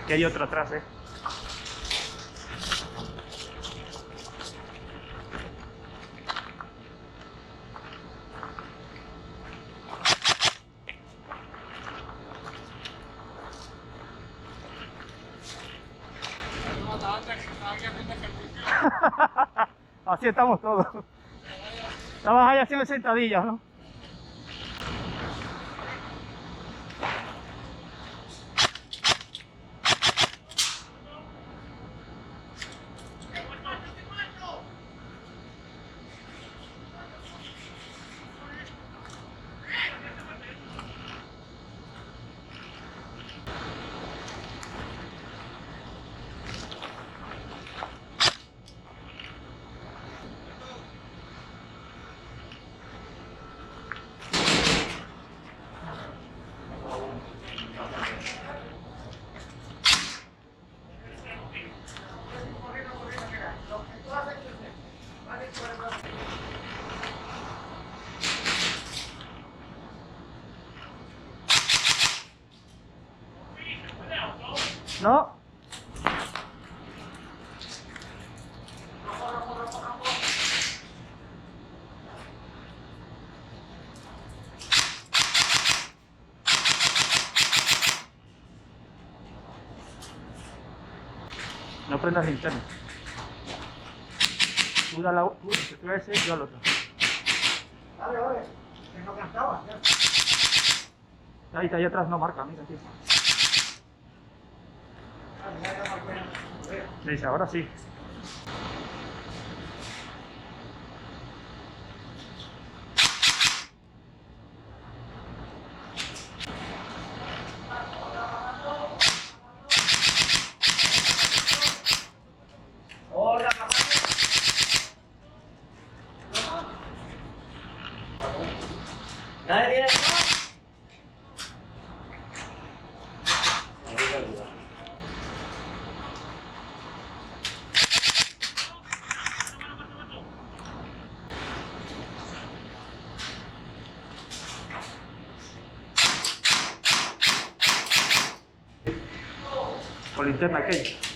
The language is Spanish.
Aquí hay otro atrás, Así estamos todos. Estabas ahí haciendo sentadillas, ¿no? No. No prendas linterna. Tú da la tú ese y yo al otro. Vale, vale. Que no cantaba. Ahí está, ahí atrás no marca, mira aquí. Me dice, ahora sí. Hola, ¿nadie tiene? Con linterna aquella.